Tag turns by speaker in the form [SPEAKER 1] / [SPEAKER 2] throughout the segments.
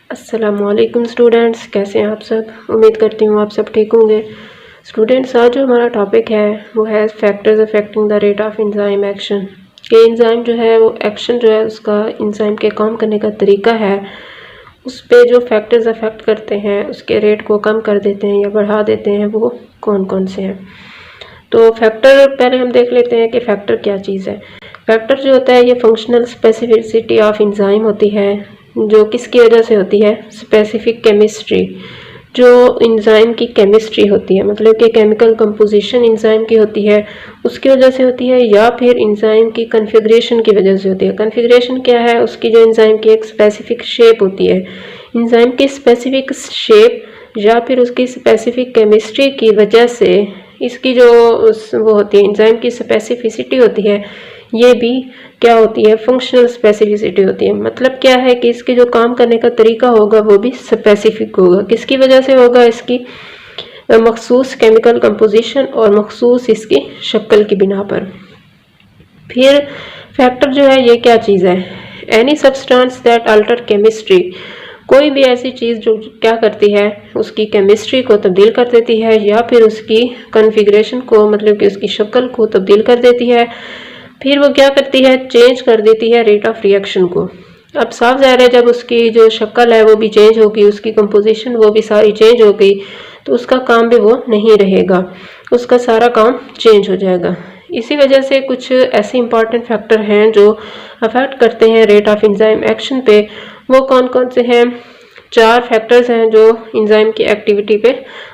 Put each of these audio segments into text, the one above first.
[SPEAKER 1] अस्सलामुअलैकुम स्टूडेंट्स, कैसे हैं आप सब। उम्मीद करती हूँ आप सब ठीक होंगे। स्टूडेंट्स, आज जो हमारा टॉपिक है वो है factors affecting the rate of enzyme action. कि एंजाइम जो है वो एक्शन जो है उसका एंजाइम के काम करने का तरीका है, उस पे जो फैक्टर्स अफेक्ट करते हैं उसके रेट को कम कर देते हैं या बढ़ा देते हैं, वो कौन कौन से हैं। तो फैक्टर पहले हम देख लेते हैं कि फैक्टर क्या चीज़ है। फैक्टर जो होता है ये फंक्शनल स्पेसिफिसिटी ऑफ एंजाइम होती है, जो किसकी वजह से होती है, स्पेसिफिक केमिस्ट्री। जो एंजाइम की केमिस्ट्री होती है, मतलब कि केमिकल कंपोजिशन एंजाइम की होती है, उसकी वजह से होती है, या फिर एंजाइम की कॉन्फ़िगरेशन की वजह से होती है। कॉन्फ़िगरेशन क्या है, उसकी जो एंजाइम की एक स्पेसिफिक शेप होती है। एंजाइम की स्पेसिफिक शेप या फिर उसकी स्पेसिफिक केमिस्ट्री की वजह से इसकी जो वो होती है, एंजाइम की स्पेसिफिसिटी होती है, ये भी क्या होती है, फंक्शनल स्पेसिफिसिटी होती है। मतलब क्या है कि इसके जो काम करने का तरीका होगा वो भी स्पेसिफिक होगा। किसकी वजह से होगा, इसकी मखसूस केमिकल कंपोजिशन और मखसूस इसकी शक्ल की बिना पर। फिर फैक्टर जो है ये क्या चीज़ है, any substance that alter chemistry. कोई भी ऐसी चीज़ जो क्या करती है, उसकी केमिस्ट्री को तब्दील कर देती है या फिर उसकी कॉन्फ़िगरेशन को, मतलब कि उसकी शक्ल को तब्दील कर देती है। फिर वो क्या करती है, चेंज कर देती है रेट ऑफ रिएक्शन को। अब साफ ज़ाहिर है जब उसकी जो शक्ल है वो भी चेंज होगी, उसकी कंपोजिशन वो भी सारी चेंज हो गई, तो उसका काम भी वो नहीं रहेगा, उसका सारा काम चेंज हो जाएगा। इसी वजह से कुछ ऐसे इंपॉर्टेंट फैक्टर हैं जो अफेक्ट करते हैं रेट ऑफ एंजाइम एक्शन पे। वो कौन कौन से हैं, 4 फैक्टर्स हैं जो एंजाइम की एक्टिविटी पे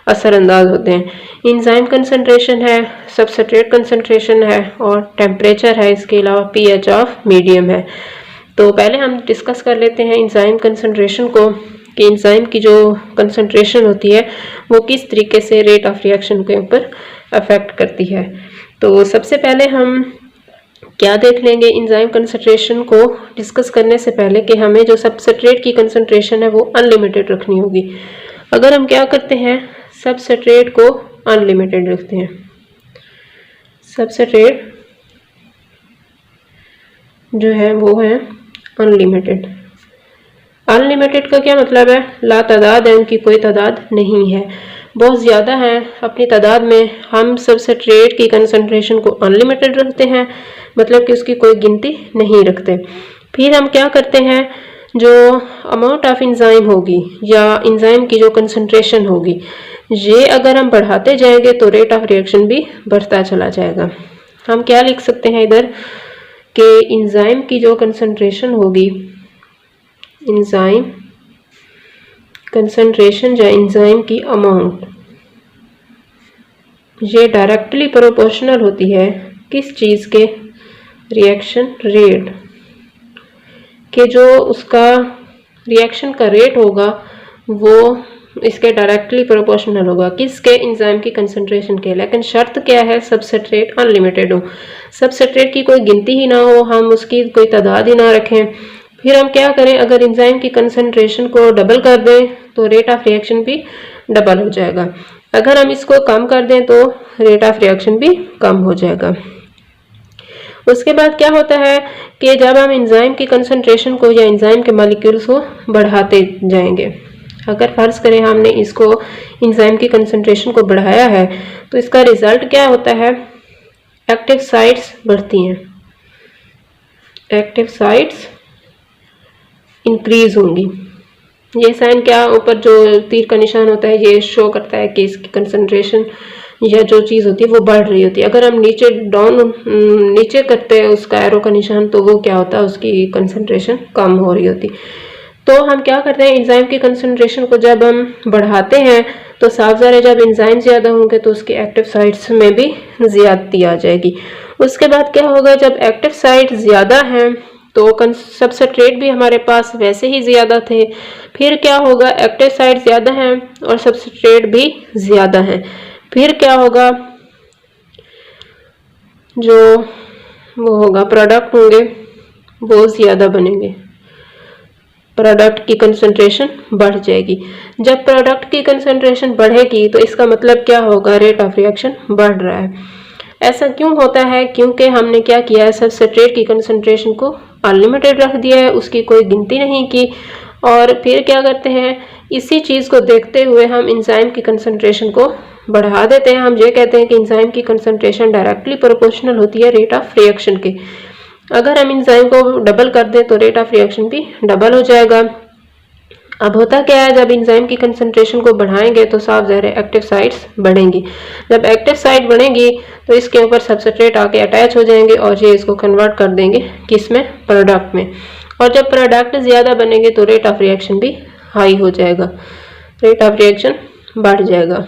[SPEAKER 1] असरअंदाज होते हैं। एंजाइम कंसंट्रेशन है, सबस्ट्रेट कंसंट्रेशन है और टेम्परेचर है। इसके अलावा पीएच ऑफ मीडियम है। तो पहले हम डिस्कस कर लेते हैं एंजाइम कंसंट्रेशन को, कि एंजाइम की जो कंसंट्रेशन होती है वो किस तरीके से रेट ऑफ रिएक्शन के ऊपर अफेक्ट करती है। तो सबसे पहले हम क्या देख लेंगे, एंजाइम कंसंट्रेशन को डिस्कस करने से पहले कि हमें जो सबस्ट्रेट की कंसंट्रेशन है वो अनलिमिटेड रखनी होगी। अगर हम क्या करते हैं, सबस्ट्रेट को अनलिमिटेड रखते हैं, सबस्ट्रेट जो है वो है अनलिमिटेड। अनलिमिटेड का क्या मतलब है, ला तादाद है, उनकी कोई तादाद नहीं है, बहुत ज़्यादा है अपनी तादाद में। हम सबस्ट्रेट की कंसंट्रेशन को अनलिमिटेड रखते हैं, मतलब कि उसकी कोई गिनती नहीं रखते। फिर हम क्या करते हैं, जो अमाउंट ऑफ एंजाइम होगी या एंजाइम की जो कंसंट्रेशन होगी, ये अगर हम बढ़ाते जाएंगे तो रेट ऑफ रिएक्शन भी बढ़ता चला जाएगा। हम क्या लिख सकते हैं इधर, कि एंजाइम की जो कंसंट्रेशन होगी, एंजाइम कंसंट्रेशन या एंजाइम की अमाउंट, ये डायरेक्टली प्रोपोर्शनल होती है किस चीज़ के, रिएक्शन रेट के। जो उसका रिएक्शन का रेट होगा वो इसके डायरेक्टली प्रोपोर्शनल होगा, किसके, एंजाइम की कंसंट्रेशन के। लेकिन शर्त क्या है, सबस्ट्रेट अनलिमिटेड हो, सबस्ट्रेट की कोई गिनती ही ना हो, हम उसकी कोई तादाद ही ना रखें। फिर हम क्या करें, अगर एंजाइम की कंसंट्रेशन को डबल कर दें तो रेट ऑफ रिएक्शन भी डबल हो जाएगा। अगर हम इसको कम कर दें तो रेट ऑफ रिएक्शन भी कम हो जाएगा। उसके बाद क्या होता है कि जब हम एंजाइम की कंसंट्रेशन को या एंजाइम के मॉलिक्यूल्स को बढ़ाते जाएंगे, अगर फर्ज करें हमने इसको एंजाइम की कंसंट्रेशन को बढ़ाया है, तो इसका रिजल्ट क्या होता है, एक्टिव साइट्स बढ़ती हैं, एक्टिव साइट्स इंक्रीज होंगी। ये साइन क्या, ऊपर जो तीर का निशान होता है ये शो करता है कि इसकी कंसंट्रेशन या जो चीज़ होती है वो बढ़ रही होती है। अगर हम नीचे डाउन नीचे करते हैं उसका एरो का निशान, तो वो क्या होता है, उसकी कंसंट्रेशन कम हो रही होती। तो हम क्या करते हैं, एंजाइम की कंसंट्रेशन को जब हम बढ़ाते हैं तो साफ ज़ाहिर है जब एंजाइम ज़्यादा होंगे तो उसके एक्टिव साइट्स में भी ज़्यादती आ जाएगी। उसके बाद क्या होगा, जब एक्टिव साइट ज़्यादा हैं तो सबस्ट्रेट भी हमारे पास वैसे ही ज़्यादा थे। फिर क्या होगा, एक्टिव साइट ज़्यादा हैं और सबस्ट्रेट भी ज़्यादा हैं। फिर क्या होगा, जो वो होगा प्रोडक्ट होंगे वो ज़्यादा बनेंगे, प्रोडक्ट की कंसंट्रेशन बढ़ जाएगी। जब प्रोडक्ट की कंसंट्रेशन बढ़ेगी तो इसका मतलब क्या होगा, रेट ऑफ रिएक्शन बढ़ रहा है। ऐसा क्यों होता है, क्योंकि हमने क्या किया है, सबस्ट्रेट की कंसंट्रेशन को अनलिमिटेड रख दिया है, उसकी कोई गिनती नहीं की। और फिर क्या करते हैं, इसी चीज़ को देखते हुए हम इंजाइम की कंसंट्रेशन को बढ़ा देते हैं। हम ये कहते हैं कि इंजाइम की कंसंट्रेशन डायरेक्टली प्रोपोर्शनल होती है रेट ऑफ रिएक्शन के। अगर हम इंजाइम को डबल कर दें तो रेट ऑफ रिएक्शन भी डबल हो जाएगा। अब होता क्या है, जब इंजाइम की कंसंट्रेशन को बढ़ाएंगे तो साफ ज़ाहिर है एक्टिव साइट्स बढ़ेंगी। जब एक्टिव साइट बढ़ेंगी तो इसके ऊपर सबस्ट्रेट आके अटैच हो जाएंगे और ये इसको कन्वर्ट कर देंगे किस में, प्रोडक्ट में। और जब प्रोडक्ट ज़्यादा बनेंगे तो रेट ऑफ रिएक्शन भी हाई हो जाएगा, रेट ऑफ रिएक्शन बढ़ जाएगा।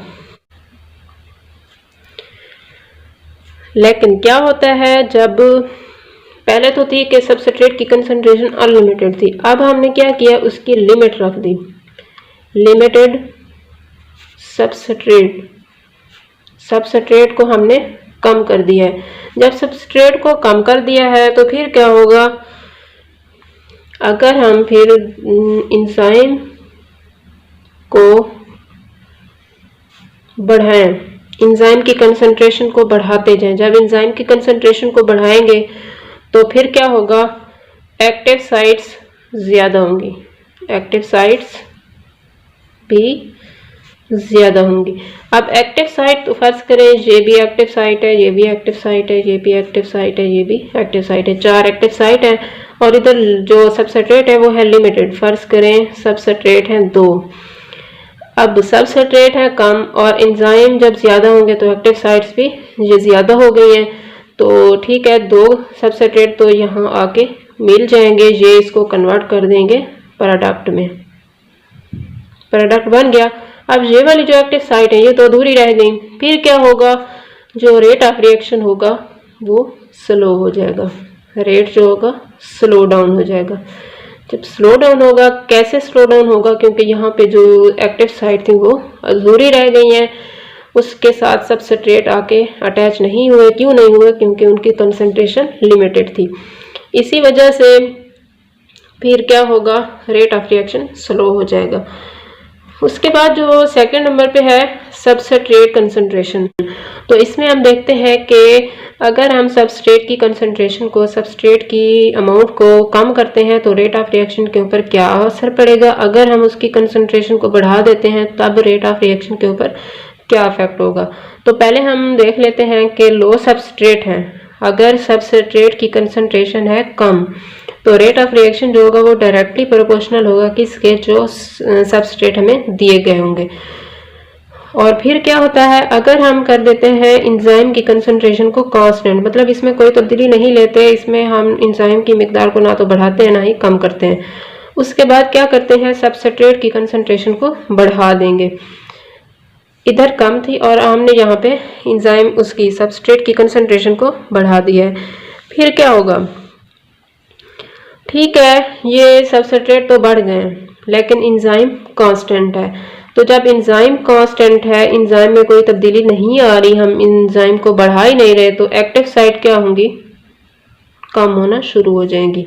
[SPEAKER 1] लेकिन क्या होता है, जब पहले तो थी कि सबस्ट्रेट की कंसंट्रेशन अनलिमिटेड थी, अब हमने क्या किया, उसकी लिमिट रख दी, लिमिटेड सबस्ट्रेट को हमने कम कर दिया है। जब सबस्ट्रेट को कम कर दिया है तो फिर क्या होगा, अगर हम फिर इंजाइम को बढ़ाएं, इंजाइम की कंसंट्रेशन को बढ़ाते जाएं, जब इंजाइम की कंसंट्रेशन को बढ़ाएंगे तो फिर क्या होगा, एक्टिव साइट्स ज़्यादा होंगी, एक्टिव साइट्स भी ज़्यादा होंगी। अब एक्टिव साइट तो फर्ज करें ये भी एक्टिव साइट है, ये भी एक्टिव साइट है, ये भी एक्टिव साइट है, ये भी एक्टिव साइट है, 4 एक्टिव साइट है। और इधर जो सबस्ट्रेट है वो है लिमिटेड, फर्ज करें सबस्ट्रेट है 2। अब सबस्ट्रेट है कम और एंजाइम जब ज़्यादा होंगे तो एक्टिव साइट्स भी ये ज़्यादा हो गई हैं। तो ठीक है, 2 सबस्ट्रेट तो यहाँ आके मिल जाएंगे, ये इसको कन्वर्ट कर देंगे प्रोडक्ट में, प्रोडक्ट बन गया। अब ये वाली जो एक्टिव साइट है ये तो अधूरी रह गई, फिर क्या होगा, जो रेट ऑफ रिएक्शन होगा वो स्लो हो जाएगा, रेट जो होगा स्लो डाउन हो जाएगा। जब स्लो डाउन होगा, कैसे स्लो डाउन होगा, क्योंकि यहाँ पे जो एक्टिव साइट थी वो अधूरी रह गई हैं, उसके साथ सबस्ट्रेट आके अटैच नहीं हुए। क्यों नहीं हुए, क्योंकि उनकी कंसंट्रेशन लिमिटेड थी। इसी वजह से फिर क्या होगा, रेट ऑफ रिएक्शन स्लो हो जाएगा। उसके बाद जो सेकंड नंबर पे है सबस्ट्रेट कंसंट्रेशन, तो इसमें हम देखते हैं कि अगर हम सबस्ट्रेट की कंसंट्रेशन को, सबस्ट्रेट की अमाउंट को कम करते हैं तो रेट ऑफ रिएक्शन के ऊपर क्या असर पड़ेगा, अगर हम उसकी कंसंट्रेशन को बढ़ा देते हैं तब रेट ऑफ रिएक्शन के ऊपर क्या इफेक्ट होगा। तो पहले हम देख लेते हैं कि लो सबस्ट्रेट है, अगर सबस्ट्रेट की कंसंट्रेशन है कम तो रेट ऑफ रिएक्शन जो होगा वो डायरेक्टली प्रोपोर्शनल होगा किसके, जो सबस्ट्रेट हमें दिए गए होंगे। और फिर क्या होता है, अगर हम कर देते हैं इंजाइम की कंसंट्रेशन को कांस्टेंट, मतलब इसमें कोई तब्दीली नहीं लेते, इसमें हम इंजाइम की मिकदार को ना तो बढ़ाते हैं ना ही कम करते हैं, उसके बाद क्या करते हैं, सबस्ट्रेट की कंसंट्रेशन को बढ़ा देंगे। इधर कम थी और हमने यहाँ पे इंजाइम उसकी सबस्ट्रेट की कंसंट्रेशन को बढ़ा दिया है। फिर क्या होगा, ठीक है, ये सबस्ट्रेट तो बढ़ गए लेकिन इंजाइम कांस्टेंट है। तो जब इंजाइम कांस्टेंट है, इंजाइम में कोई तब्दीली नहीं आ रही, हम इंजाइम को बढ़ा ही नहीं रहे, तो एक्टिव साइट क्या होंगी, कम होना शुरू हो जाएंगी,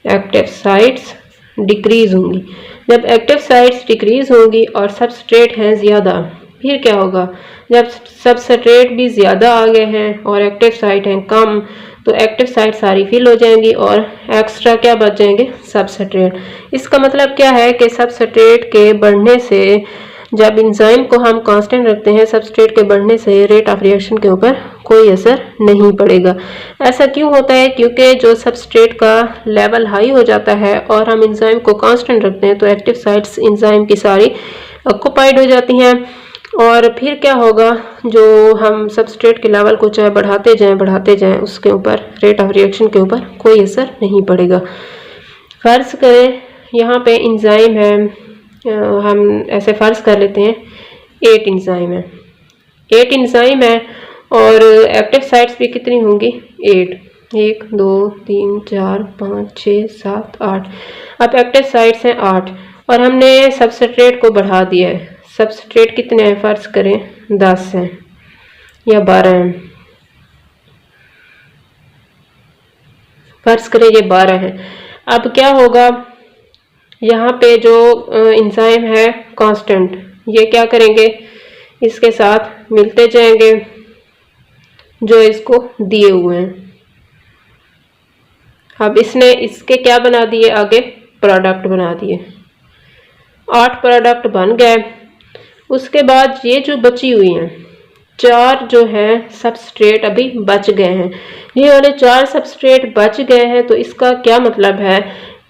[SPEAKER 1] एक्टिव साइट्स डिक्रीज होंगी। जब एक्टिव साइट्स डिक्रीज होंगी और सबस्ट्रेट हैं ज़्यादा, फिर क्या होगा, जब सबस्ट्रेट भी ज़्यादा आ गए हैं और एक्टिव साइट हैं कम, तो एक्टिव साइट सारी फिल हो जाएंगी और एक्स्ट्रा क्या बच जाएंगे, सबस्ट्रेट। इसका मतलब क्या है कि सबस्ट्रेट के बढ़ने से, जब इंजाइम को हम कांस्टेंट रखते हैं, सबस्ट्रेट के बढ़ने से रेट ऑफ रिएक्शन के ऊपर कोई असर नहीं पड़ेगा। ऐसा क्यों होता है, क्योंकि जो सबस्ट्रेट का लेवल हाई हो जाता है और हम इंजाइम को कांस्टेंट रखते हैं तो एक्टिव साइट्स इंजाइम की सारी ऑक्यूपाइड हो जाती हैं। और फिर क्या होगा, जो हम सबस्ट्रेट के लेवल को चाहे बढ़ाते जाएं उसके ऊपर, रेट ऑफ रिएक्शन के ऊपर कोई असर नहीं पड़ेगा। फ़र्ज़ करें यहाँ पे इंजाइम है, हम ऐसे फ़र्ज़ कर लेते हैं 8 इंजाइम है, 8 इंजाइम है और एक्टिव साइट्स भी कितनी होंगी, 8, 1 2 3 4 5 6 7 8। अब एक्टिव साइट्स हैं 8 और हमने सबस्ट्रेट को बढ़ा दिया है। सबस्ट्रेट कितने हैं, फ़र्ज करें 10 हैं या 12 हैं, फ़र्ज करें ये 12 हैं। अब क्या होगा, यहाँ पे जो इंजाइम है कांस्टेंट, ये क्या करेंगे, इसके साथ मिलते जाएंगे जो इसको दिए हुए हैं। अब इसने इसके क्या बना दिए, आगे प्रोडक्ट बना दिए, 8 प्रोडक्ट बन गए। उसके बाद ये जो बची हुई हैं 4 जो है सबस्ट्रेट अभी बच गए हैं, ये वाले 4 सबस्ट्रेट बच गए हैं। तो इसका क्या मतलब है,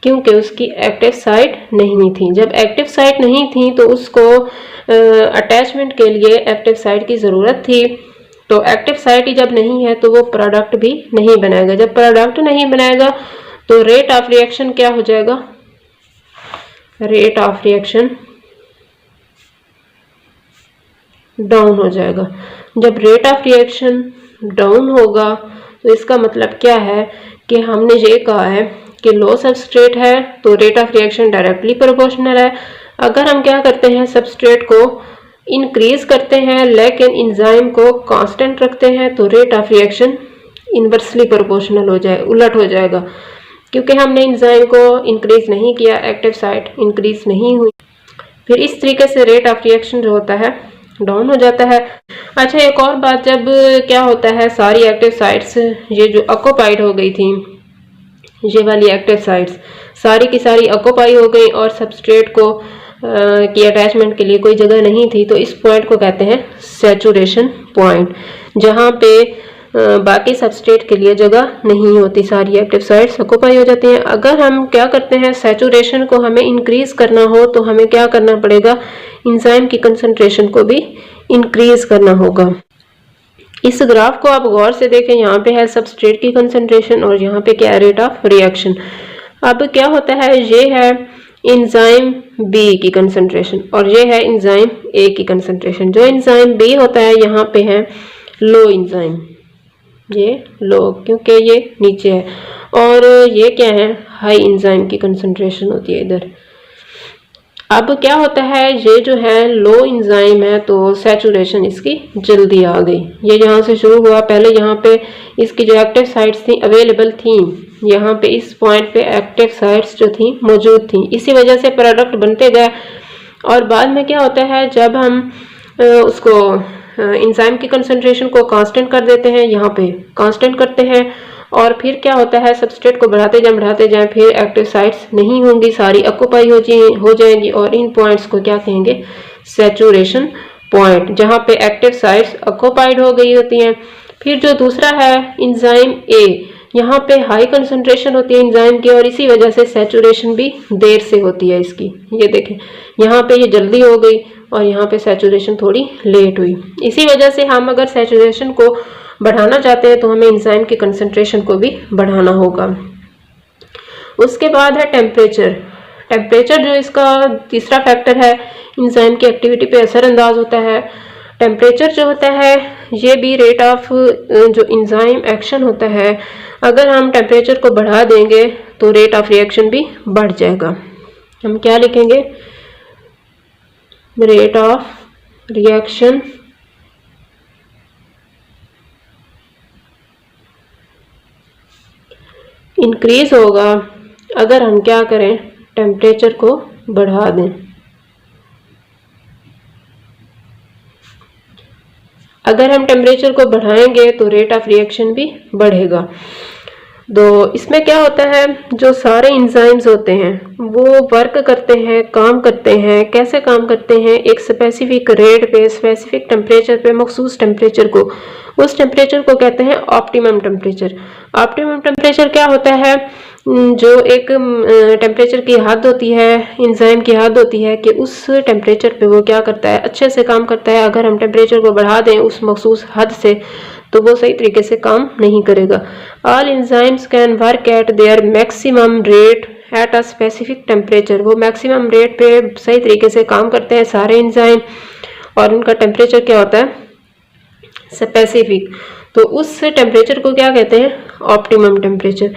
[SPEAKER 1] क्योंकि उसकी एक्टिव साइट नहीं थी। जब एक्टिव साइट नहीं थी तो उसको अटैचमेंट के लिए एक्टिव साइट की ज़रूरत थी। तो एक्टिव साइट ही जब नहीं है तो वो प्रोडक्ट भी नहीं बनाएगा। जब प्रोडक्ट नहीं बनाएगा तो रेट ऑफ रिएक्शन क्या हो जाएगा, रेट ऑफ रिएक्शन डाउन हो जाएगा। जब रेट ऑफ रिएक्शन डाउन होगा तो इसका मतलब क्या है कि हमने ये कहा है कि लो सबस्ट्रेट है तो rate of reaction directly proportional है। अगर हम क्या करते हैं, सबस्ट्रेट को इंक्रीज करते हैं लेकिन एंजाइम को कांस्टेंट रखते हैं तो rate of reaction inversely proportional हो जाए, उलट हो जाएगा। क्योंकि हमने एंजाइम को इंक्रीज नहीं किया, एक्टिव साइट इंक्रीज नहीं हुई, फिर इस तरीके से रेट ऑफ रिएक्शन जो होता है डाउन हो जाता है। अच्छा, एक और बात, जब क्या होता है सारी एक्टिव साइट्स ये जो ऑक्यूपाइड हो गई थी, ये वाली एक्टिव साइट्स सारी की सारी ऑक्यूपाई हो गई और सबस्ट्रेट को की अटैचमेंट के लिए कोई जगह नहीं थी, तो इस पॉइंट को कहते हैं सैचुरेशन पॉइंट, जहाँ पे बाकी सबस्ट्रेट के लिए जगह नहीं होती, सारी एक्टिव साइट्स ऑक्यूपाई हो जाती हैं। अगर हम क्या करते हैं, सैचुरेशन को हमें इंक्रीज करना हो तो हमें क्या करना पड़ेगा, एंजाइम की कंसंट्रेशन को भी इंक्रीज करना होगा। इस ग्राफ को आप गौर से देखें, यहाँ पे है सबस्ट्रेट की कंसंट्रेशन और यहाँ पे क्या है, रेट ऑफ रिएक्शन। अब क्या होता है, ये है एंजाइम बी की कंसंट्रेशन और ये है एंजाइम ए की कंसंट्रेशन। जो एंजाइम बी होता है यहाँ पे है लो एंजाइम, ये लो क्योंकि ये नीचे है, और ये क्या है, हाई एंजाइम की कंसंट्रेशन होती है इधर। अब क्या होता है, ये जो है लो एंजाइम है तो सैचुरेशन इसकी जल्दी आ गई। ये यहाँ से शुरू हुआ, पहले यहाँ पे इसकी जो एक्टिव साइट्स थी अवेलेबल थी, यहाँ पे इस पॉइंट पे एक्टिव साइट्स जो थी मौजूद थी, इसी वजह से प्रोडक्ट बनते गए। और बाद में क्या होता है, जब हम उसको एंजाइम की कंसंट्रेशन को कांस्टेंट कर देते हैं, यहाँ पे कांस्टेंट करते हैं, और फिर क्या होता है, सबस्ट्रेट को बढ़ाते जाएं, फिर एक्टिव साइट्स नहीं होंगी, सारी ऑक्यूपाई हो जाएंगी, और इन पॉइंट्स को क्या कहेंगे, सैचुरेशन पॉइंट, जहाँ पे एक्टिव साइट्स ऑक्यूपाइड हो गई होती हैं। फिर जो दूसरा है एंजाइम ए, यहाँ पे हाई कंसंट्रेशन होती है एंजाइम की और इसी वजह से सैचुरेशन भी देर से होती है इसकी। ये देखें, यहाँ पे ये जल्दी हो गई और यहाँ पे सैचुरेशन थोड़ी लेट हुई। इसी वजह से हम अगर सैचुरेशन को बढ़ाना चाहते हैं तो हमें एंजाइम की कंसंट्रेशन को भी बढ़ाना होगा। उसके बाद है टेम्परेचर। टेम्परेचर जो इसका तीसरा फैक्टर है, एंजाइम की एक्टिविटी पे असरअंदाज होता है। टेम्परेचर जो होता है ये भी रेट ऑफ जो एंजाइम एक्शन होता है, अगर हम टेम्परेचर को बढ़ा देंगे तो रेट ऑफ रिएक्शन भी बढ़ जाएगा। हम क्या लिखेंगे, रेट ऑफ रिएक्शन इंक्रीज होगा अगर हम क्या करें, टेम्परेचर को बढ़ा दें। अगर हम टेम्परेचर को बढ़ाएंगे तो रेट ऑफ रिएक्शन भी बढ़ेगा। तो इसमें क्या होता है, जो सारे एंजाइम्स होते हैं वो वर्क करते हैं, काम करते हैं। कैसे काम करते हैं, एक स्पेसिफिक रेट पे, स्पेसिफिक टेम्परेचर पे, मखसूस टेम्परेचर को, उस टेम्परेचर को कहते हैं ऑप्टिमम टेम्परेचर। ऑप्टिमम टेम्परेचर क्या होता है, जो एक टेम्परेचर की हद होती है, एंजाइम की हद होती है कि उस टेम्परेचर पे वो क्या करता है, अच्छे से काम करता है। अगर हम टेम्परेचर को बढ़ा दें उस मखसूस हद से तो वो सही तरीके से काम नहीं करेगा। All enzymes can work at there maximum rate at a specific temperature. वो मैक्सिमम रेट पे सही तरीके से काम करते हैं सारे एंजाइम, और उनका टेम्परेचर क्या होता है, स्पेसिफिक। तो उस टेम्परेचर को क्या कहते हैं, ऑप्टिमम टेम्परेचर।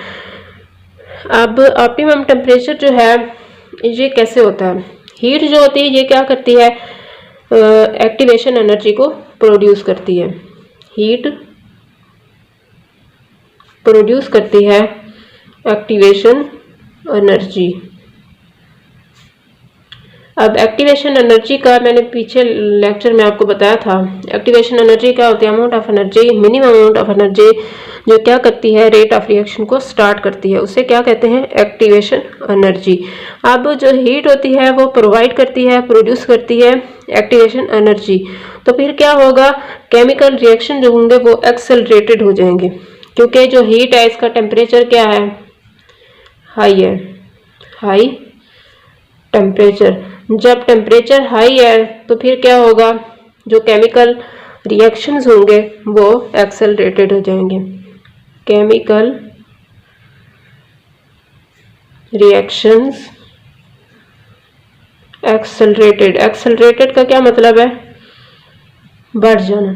[SPEAKER 1] अब ऑप्टिमम टेम्परेचर जो है ये कैसे होता है, हीट जो होती है ये क्या करती है, एक्टिवेशन एनर्जी को प्रोड्यूस करती है। हीट प्रोड्यूस करती है एक्टिवेशन एनर्जी। अब एक्टिवेशन एनर्जी का मैंने पीछे लेक्चर में आपको बताया था। एक्टिवेशन एनर्जी क्या होती है? Amount of energy, minimum amount of energy जो क्या करती है, रेट ऑफ रिएक्शन को स्टार्ट करती है, उसे क्या कहते हैं? Activation energy. अब जो हीट होती है वो प्रोवाइड करती है, प्रोड्यूस करती है एक्टिवेशन एनर्जी। तो फिर क्या होगा? केमिकल रिएक्शन जो होंगे वो एक्सेलरेटेड हो जाएंगे, क्योंकि जो हीट है इसका टेम्परेचर क्या है? हाई है, हाई टेम्परेचर। जब टेम्परेचर हाई है तो फिर क्या होगा? जो केमिकल रिएक्शंस होंगे वो एक्सेलरेटेड हो जाएंगे। Chemical reactions accelerated. एक्सेलरेटेड का क्या मतलब है? बढ़ जाना,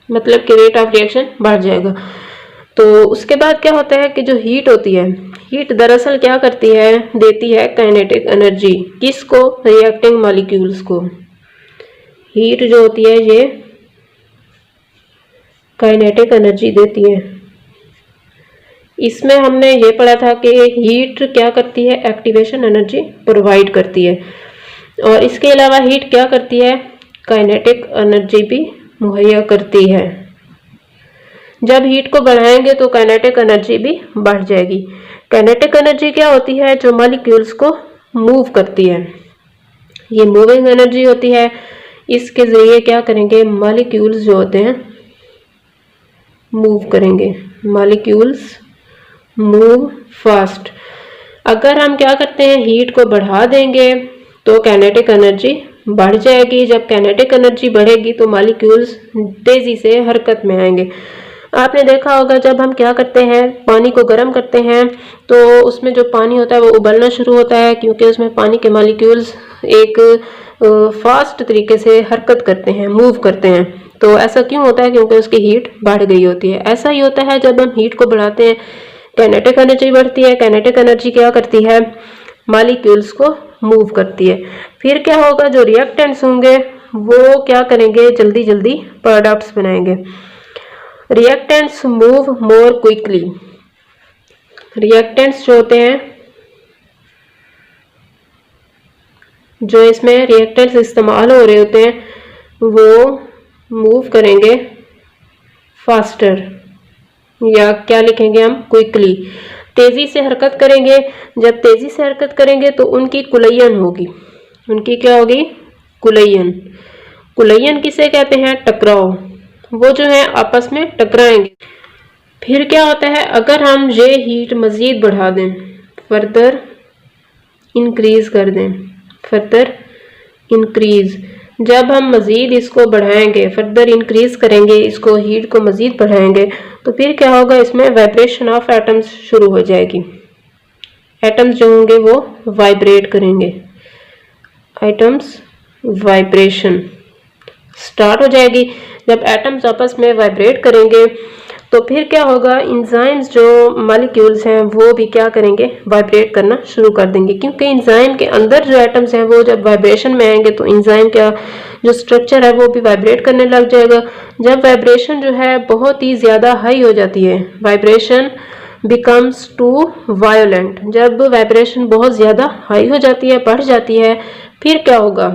[SPEAKER 1] मतलब कि रेट ऑफ रिएक्शन बढ़ जाएगा। तो उसके बाद क्या होता है कि जो हीट होती है, हीट दरअसल क्या करती है? देती है काइनेटिक एनर्जी। किसको? रिएक्टिंग मॉलिक्यूल्स को। हीट जो होती है ये काइनेटिक एनर्जी देती है। इसमें हमने ये पढ़ा था कि हीट क्या करती है? एक्टिवेशन एनर्जी प्रोवाइड करती है। और इसके अलावा हीट क्या करती है? काइनेटिक एनर्जी भी मुहैया करती है। जब हीट को बढ़ाएंगे तो काइनेटिक एनर्जी भी बढ़ जाएगी। काइनेटिक एनर्जी क्या होती है? जो मॉलिक्यूल्स को मूव करती है, ये मूविंग एनर्जी होती है। इसके जरिए क्या करेंगे? मॉलिक्यूल्स जो होते हैं मूव करेंगे। Molecules move fast. अगर हम क्या करते हैं? हीट को बढ़ा देंगे तो काइनेटिक एनर्जी बढ़ जाएगी। जब काइनेटिक एनर्जी बढ़ेगी तो मॉलिक्यूल्स तेजी से हरकत में आएंगे। आपने देखा होगा जब हम क्या करते हैं? पानी को गर्म करते हैं तो उसमें जो पानी होता है वो उबलना शुरू होता है, क्योंकि उसमें पानी के मॉलिक्यूल्स एक फास्ट तरीके से हरकत करते हैं, मूव करते हैं। तो ऐसा क्यों होता है? क्योंकि उसकी हीट बढ़ गई होती है। ऐसा ही होता है जब हम हीट को बढ़ाते हैं, काइनेटिक एनर्जी बढ़ती है। काइनेटिक एनर्जी क्या करती है? मॉलिक्यूल्स को मूव करती है। फिर क्या होगा? जो रिएक्टेंट्स होंगे वो क्या करेंगे? जल्दी जल्दी प्रोडक्ट्स बनाएंगे। Reactants move more quickly. Reactants जो होते हैं, जो इसमें रिएक्टेंट्स इस्तेमाल हो रहे होते हैं, वो मूव करेंगे फास्टर, या क्या लिखेंगे हम? क्विकली। तेजी से हरकत करेंगे। जब तेजी से हरकत करेंगे तो उनकी कुलयन होगी। उनकी क्या होगी? कुलयन। कुलयन किसे कहते हैं? टकराव। वो जो है आपस में टकराएंगे। फिर क्या होता है? अगर हम ये हीट मज़ीद बढ़ा दें, फर्दर इंक्रीज कर दें, फर्दर इंक्रीज, जब हम मज़ीद इसको बढ़ाएंगे, फर्दर इंक्रीज करेंगे, इसको हीट को मज़ीद बढ़ाएंगे, तो फिर क्या होगा? इसमें वाइब्रेशन ऑफ एटम्स शुरू हो जाएगी। एटम्स जो होंगे वो वाइब्रेट करेंगे। एटम्स वाइब्रेशन स्टार्ट हो जाएगी। जब एटम्स आपस में वाइब्रेट करेंगे तो फिर क्या होगा? इंजाइम्स जो मॉलिक्यूल्स हैं वो भी क्या करेंगे? वाइब्रेट करना शुरू कर देंगे, क्योंकि इंजाइम के अंदर जो एटम्स हैं वो जब वाइब्रेशन में आएंगे तो इंजाइम का जो स्ट्रक्चर है वो भी वाइब्रेट करने लग जाएगा। जब वाइब्रेशन जो है बहुत ही ज़्यादा हाई हो जाती है, वाइब्रेशन बिकम्स टू वायोलेंट, जब वाइब्रेशन बहुत ज़्यादा हाई हो जाती है, बढ़ जाती है, फिर क्या होगा?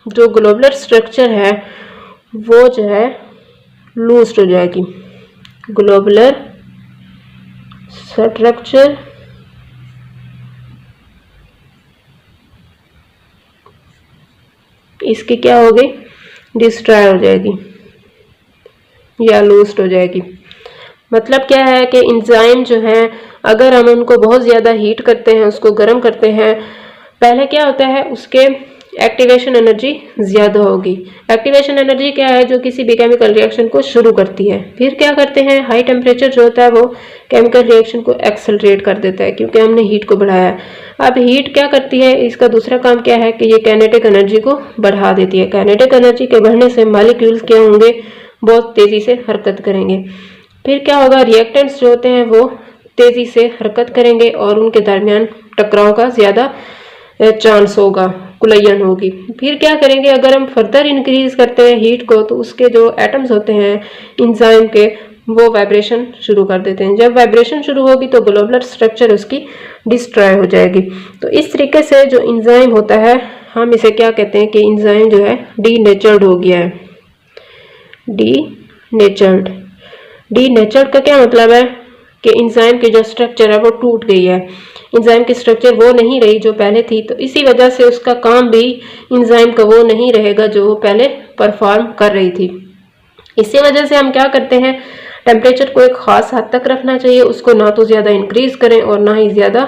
[SPEAKER 1] जो ग्लोबुलर स्ट्रक्चर है वो जो है लूज हो जाएगी। ग्लोबुलर स्ट्रक्चर इसकी क्या होगी? डिस्ट्रॉय हो जाएगी या लूज हो जाएगी। मतलब क्या है कि एंजाइम जो है, अगर हम उनको बहुत ज़्यादा हीट करते हैं, उसको गर्म करते हैं, पहले क्या होता है? उसके एक्टिवेशन एनर्जी ज़्यादा होगी। एक्टिवेशन एनर्जी क्या है? जो किसी भी केमिकल रिएक्शन को शुरू करती है। फिर क्या करते हैं? हाई टेम्परेचर जो होता है वो केमिकल रिएक्शन को एक्सेलरेट कर देता है, क्योंकि हमने हीट को बढ़ाया है। अब हीट क्या करती है? इसका दूसरा काम क्या है कि ये काइनेटिक एनर्जी को बढ़ा देती है। काइनेटिक एनर्जी के बढ़ने से मॉलिक्यूल्स क्या होंगे? बहुत तेज़ी से हरकत करेंगे। फिर क्या होगा? रिएक्टेंट्स जो होते हैं वो तेज़ी से हरकत करेंगे और उनके दरमियान टकराव का ज़्यादा चांस होगा, कुलयन होगी। फिर क्या करेंगे? अगर हम फर्दर इंक्रीज करते हैं हीट को तो उसके जो एटम्स होते हैं एंजाइम के वो वाइब्रेशन शुरू कर देते हैं। जब वाइब्रेशन शुरू होगी तो ग्लोबुलर स्ट्रक्चर उसकी डिस्ट्रॉय हो जाएगी। तो इस तरीके से जो एंजाइम होता है, हम इसे क्या कहते हैं कि एंजाइम जो है डीनेचर्ड हो गया है। डीनेचर्ड, डीनेचर्ड का क्या मतलब है कि एंजाइम की जो स्ट्रक्चर है वो टूट गई है, एंजाइम की स्ट्रक्चर वो नहीं रही जो पहले थी। तो इसी वजह से उसका काम भी एंजाइम का वो नहीं रहेगा जो वो पहले परफॉर्म कर रही थी। इसी वजह से हम क्या करते हैं, टेम्परेचर को एक ख़ास हद तक रखना चाहिए, उसको ना तो ज़्यादा इंक्रीज़ करें और ना ही ज़्यादा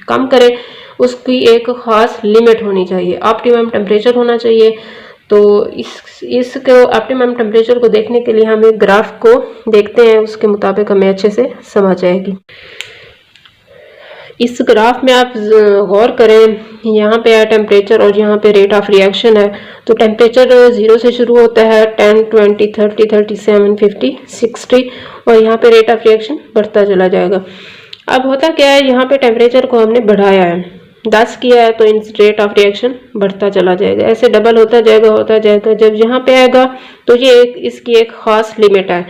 [SPEAKER 1] कम करें, उसकी एक ख़ास लिमिट होनी चाहिए, ऑप्टिमम टेम्परेचर होना चाहिए। तो इसको ऑप्टिमम टेम्परेचर को देखने के लिए हम एक ग्राफ को देखते हैं, उसके मुताबिक हमें अच्छे से समझ आएगी। इस ग्राफ में आप गौर करें, यहाँ पे है टेम्परेचर और यहाँ पे रेट ऑफ रिएक्शन है। तो टेम्परेचर 0 से शुरू होता है, 10, 20, 30, 37, 50, 60 और यहाँ पे रेट ऑफ रिएक्शन बढ़ता चला जाएगा। अब होता क्या है, यहाँ पे टेम्परेचर को हमने बढ़ाया है, 10 किया है, तो इन रेट ऑफ रिएक्शन बढ़ता चला जाएगा, ऐसे डबल होता जाएगा। जब यहाँ पे आएगा तो ये इसकी एक ख़ास लिमिट है।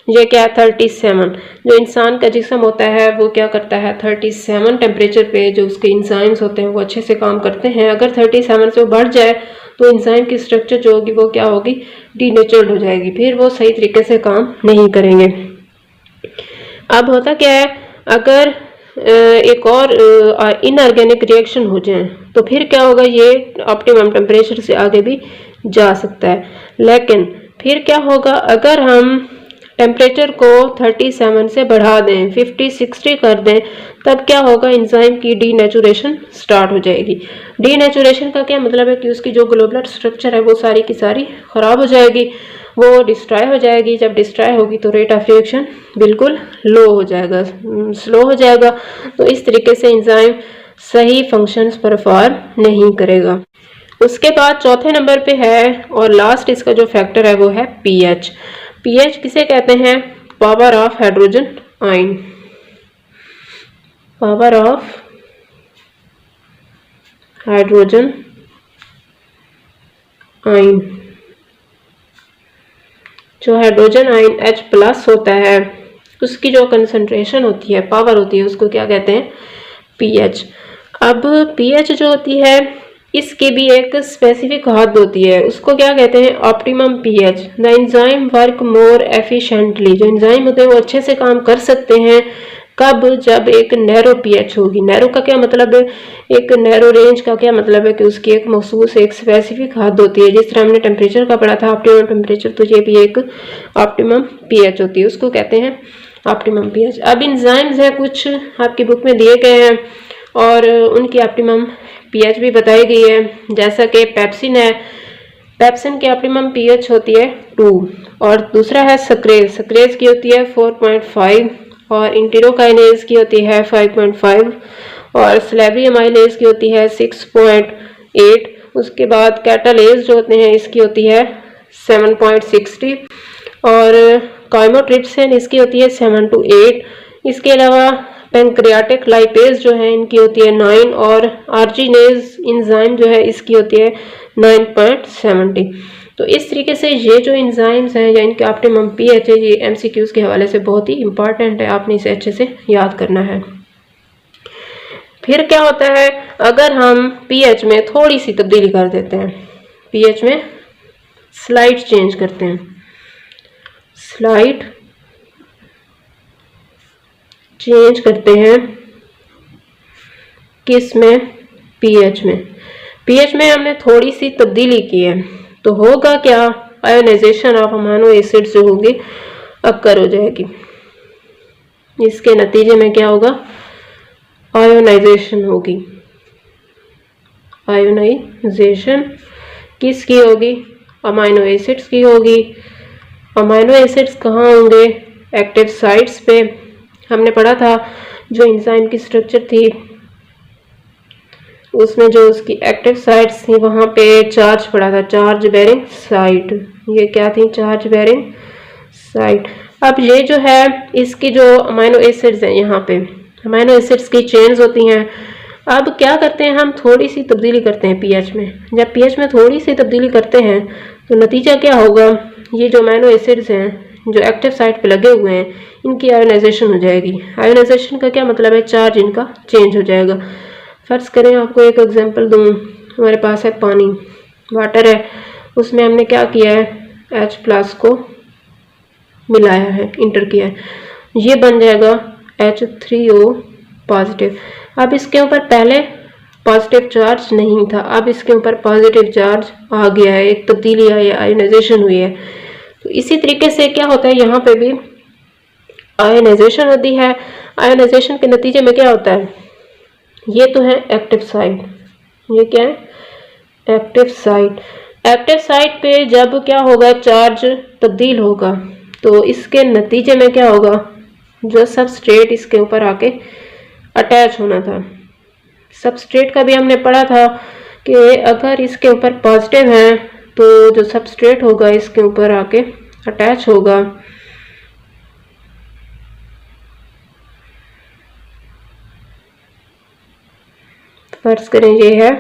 [SPEAKER 1] ये क्या है, 37। जो इंसान का जिस्म होता है वो क्या करता है, 37 टेम्परेचर पे जो उसके इंजाइम्स होते हैं वो अच्छे से काम करते हैं। अगर 37 से बढ़ जाए तो इंजाइम की स्ट्रक्चर जो होगी वो क्या होगी, डीनेचर्ड हो जाएगी, फिर वो सही तरीके से काम नहीं करेंगे। अब होता क्या है, अगर एक और इनऑर्गेनिक रिएक्शन हो जाए तो फिर क्या होगा, ये ऑप्टिमम टेम्परेचर से आगे भी जा सकता है। लेकिन फिर क्या होगा, अगर हम टेम्परेचर को 37 से बढ़ा दें, 50, 60 कर दें, तब क्या होगा, एंजाइम की डीनेचुरेशन स्टार्ट हो जाएगी। डीनेचुरेशन का क्या मतलब है कि उसकी जो ग्लोबुलर स्ट्रक्चर है वो सारी की सारी ख़राब हो जाएगी, वो डिस्ट्रॉय हो जाएगी। जब डिस्ट्रॉय होगी तो रेट ऑफ रिएक्शन बिल्कुल लो हो जाएगा, स्लो हो जाएगा। तो इस तरीके से एंजाइम सही फंक्शंस परफॉर्म नहीं करेगा। उसके बाद चौथे नंबर पे है और लास्ट इसका जो फैक्टर है वो है पीएच। पीएच किसे कहते हैं, power of hydrogen ion, power of hydrogen ion. जो हाइड्रोजन आयन H+ होता है उसकी जो कंसंट्रेशन होती है, पावर होती है, उसको क्या कहते हैं, पीएच। अब पीएच जो होती है इसकी भी एक स्पेसिफिक हद होती है, उसको क्या कहते हैं, optimum pH. The enzyme work more efficiently, जो एंजाइम होते हैं वो अच्छे से काम कर सकते हैं कब, जब एक नैरो पीएच होगी। नैरो का क्या मतलब है, एक नैरो रेंज का क्या मतलब है कि उसकी एक मखसूस एक स्पेसिफिक हद होती है। जिस तरह हमने टेम्परेचर का पढ़ा था ऑप्टिमम टेम्परेचर, तो ये भी एक ऑप्टिमम पीएच होती है, उसको कहते हैं ऑप्टिमम पीएच। अब एंजाइम्स हैं कुछ आपकी बुक में दिए गए हैं और उनकी ऑप्टिमम पीएच भी बताई गई है, जैसा कि पेप्सिन है, पेप्सिन की ऑप्टिमम पीएच होती है 2 और दूसरा है सक्रेज, सक्रेज की होती है 4.5 और इंटेरोकाइनेज की होती है 5.5 और स्लेवरी अमाइलेज की होती है 6.8। उसके बाद कैटालेज जो होते हैं इसकी होती है 7.60 और काइमोट्रिप्सिन इसकी होती है 7 to 8। इसके अलावा पेंक्रियाटिक लाइपेज जो है इनकी होती है 9 और आर्जिनेज इंजाइम जो है इसकी होती है 9.70। तो इस तरीके से ये जो इंजाइम्स हैं या इनके ऑप्टिमम पीएच है, ये एमसीक्यूज के हवाले से बहुत ही इंपॉर्टेंट है, आपने इसे अच्छे से याद करना है। फिर क्या होता है, अगर हम पीएच में थोड़ी सी तब्दीली कर देते हैं, पीएच में स्लाइड चेंज करते हैं, स्लाइड चेंज करते हैं किस में, पीएच में। पीएच में हमने थोड़ी सी तब्दीली की है तो होगा क्या, आयोनाइजेशन ऑफ अमाइनो एसिड जो होगी अक्कर हो जाएगी। इसके नतीजे में क्या होगा, आयोनाइजेशन होगी। आयोनाइजेशन किसकी होगी, अमाइनो एसिड्स की होगी। अमाइनो एसिड्स कहाँ होंगे, एक्टिव साइट्स पे। हमने पढ़ा था जो एंजाइम की स्ट्रक्चर थी उसमें जो उसकी एक्टिव साइट्स थी वहाँ पे चार्ज पड़ा था, चार्ज बेरिंग साइट। ये क्या थी, चार्ज बेरिंग साइट। अब ये जो है इसकी जो अमाइनो एसिड्स हैं, यहाँ पे अमाइनो एसिड्स की चेन्स होती हैं। अब क्या करते हैं, हम थोड़ी सी तब्दीली करते हैं पीएच में। जब पीएच में थोड़ी सी तब्दीली करते हैं तो नतीजा क्या होगा, ये जो अमाइनो एसिड्स हैं जो एक्टिव साइट पे लगे हुए हैं इनकी आयोनाइजेशन हो जाएगी। आयोनाइजेशन का क्या मतलब है, चार्ज इनका चेंज हो जाएगा। फर्ज करें आपको एक एग्जांपल दूं, हमारे पास है पानी, वाटर है, उसमें हमने क्या किया है, H+ को मिलाया है, इंटर किया है, ये बन जाएगा H3O पॉजिटिव। अब इसके ऊपर पहले पॉजिटिव चार्ज नहीं था, अब इसके ऊपर पॉजिटिव चार्ज आ गया है, एक तब्दीली आई है, आयोनाइजेशन हुई है। तो इसी तरीके से क्या होता है, यहाँ पे भी आयोनाइजेशन होती है। आयोनाइजेशन के नतीजे में क्या होता है, ये तो है एक्टिव साइट, ये क्या है, एक्टिव साइट। एक्टिव साइट पे जब क्या होगा, चार्ज तब्दील होगा, तो इसके नतीजे में क्या होगा, जो सबस्ट्रेट इसके ऊपर आके अटैच होना था। सबस्ट्रेट का भी हमने पढ़ा था कि अगर इसके ऊपर पॉजिटिव है तो जो सबस्ट्रेट होगा इसके ऊपर आके अटैच होगा। फर्ज करें ये है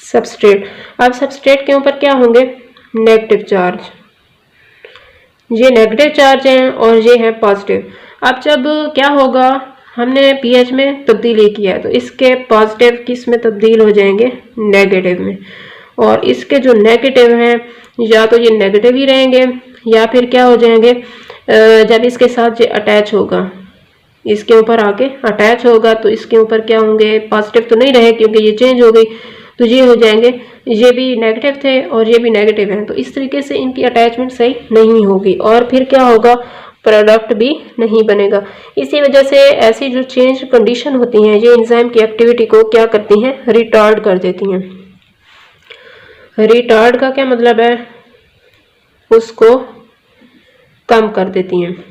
[SPEAKER 1] सबस्ट्रेट। अब सबस्ट्रेट के ऊपर क्या होंगे, नेगेटिव चार्ज, ये नेगेटिव चार्ज हैं और ये है पॉजिटिव। अब जब क्या होगा, हमने पीएच में तब्दीली किया है तो इसके पॉजिटिव किस में तब्दील हो जाएंगे, नेगेटिव में, और इसके जो नेगेटिव हैं या तो ये नेगेटिव ही रहेंगे या फिर क्या हो जाएंगे, जब इसके साथ ये अटैच होगा, इसके ऊपर आके अटैच होगा तो इसके ऊपर क्या होंगे, पॉजिटिव तो नहीं रहे क्योंकि ये चेंज हो गई, तो ये हो जाएंगे, ये भी नेगेटिव थे और ये भी नेगेटिव हैं, तो इस तरीके से इनकी अटैचमेंट सही नहीं होगी और फिर क्या होगा, प्रोडक्ट भी नहीं बनेगा। इसी वजह से ऐसी जो चेंज कंडीशन होती हैं ये एंजाइम की एक्टिविटी को क्या करती हैं, रिटार्ड कर देती हैं। रिटार्ड का क्या मतलब है, उसको कम कर देती हैं,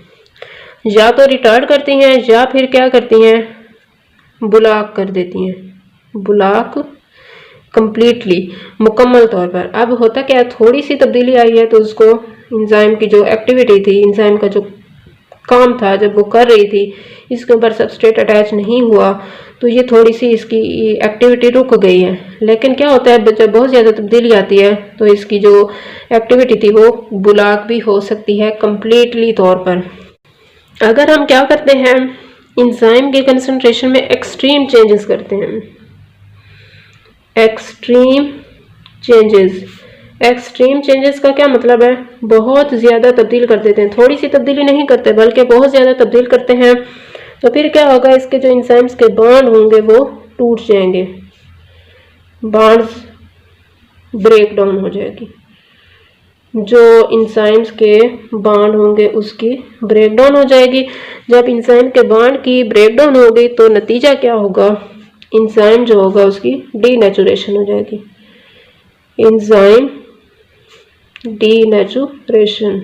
[SPEAKER 1] या तो रिटार्ड करती हैं या फिर क्या करती हैं, ब्लॉक कर देती हैं, ब्लॉक कंप्लीटली, मुकम्मल तौर पर। अब होता क्या है, थोड़ी सी तब्दीली आई है तो उसको एंजाइम की जो एक्टिविटी थी, एंजाइम का जो काम था जब वो कर रही थी, इसके ऊपर सबस्ट्रेट अटैच नहीं हुआ तो ये थोड़ी सी इसकी एक्टिविटी रुक गई है। लेकिन क्या होता है, जब बहुत ज़्यादा तब्दीली आती है तो इसकी जो एक्टिविटी थी वो ब्लॉक भी हो सकती है कंप्लीटली तौर पर। अगर हम क्या करते हैं, एंजाइम के कंसंट्रेशन में एक्सट्रीम चेंजेस करते हैं, एक्सट्रीम चेंजेस। एक्सट्रीम चेंजेस का क्या मतलब है, बहुत ज़्यादा तब्दील कर देते हैं, थोड़ी सी तब्दीली नहीं करते बल्कि बहुत ज़्यादा तब्दील करते हैं, तो फिर क्या होगा, इसके जो एंजाइम्स के बॉन्ड होंगे वो टूट जाएंगे, बॉन्ड्स ब्रेक डाउन हो जाएगी, जो एंजाइम्स के बॉन्ड होंगे उसकी ब्रेक डाउन हो जाएगी। जब एंजाइम के बॉन्ड की ब्रेक डाउन हो गई तो नतीजा क्या होगा, एंजाइम जो होगा उसकी डीनेचुरेशन हो जाएगी, एंजाइम डीनेचुरेशन।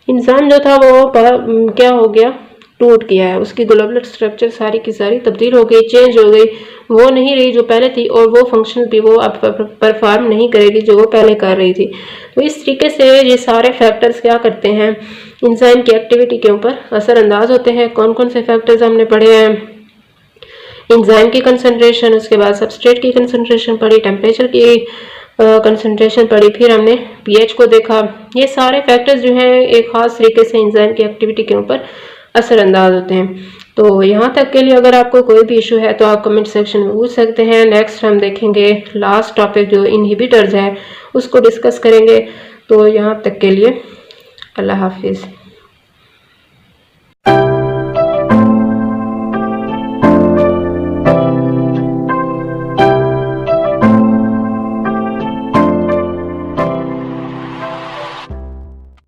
[SPEAKER 1] एंजाइम जो था वो क्या हो गया, टूट गया है, उसकी ग्लोबुलर स्ट्रक्चर सारी की सारी तब्दील हो गई, चेंज हो गई, वो नहीं रही जो पहले थी और वो फंक्शन भी वो अब परफॉर्म नहीं करेगी जो वो पहले कर रही थी। तो इस तरीके से ये सारे फैक्टर्स क्या करते हैं, एंजाइम की एक्टिविटी के ऊपर असरअंदाज होते हैं। कौन कौन से फैक्टर्स हमने पढ़े हैं, एंजाइम की कंसंट्रेशन, उसके बाद सबस्ट्रेट की कंसंट्रेशन पढ़ी, टेम्परेचर की कंसंट्रेशन पढ़ी, फिर हमने पीएच को देखा। ये सारे फैक्टर्स जो हैं एक ख़ास तरीके से एंजाइम की एक्टिविटी के ऊपर असरअंदाज होते हैं। तो यहाँ तक के लिए अगर आपको कोई भी इशू है तो आप कमेंट सेक्शन में पूछ सकते हैं। नेक्स्ट हम देखेंगे लास्ट टॉपिक जो इनहिबिटर्स है उसको डिस्कस करेंगे। तो यहाँ तक के लिए अल्लाह हाफिज़।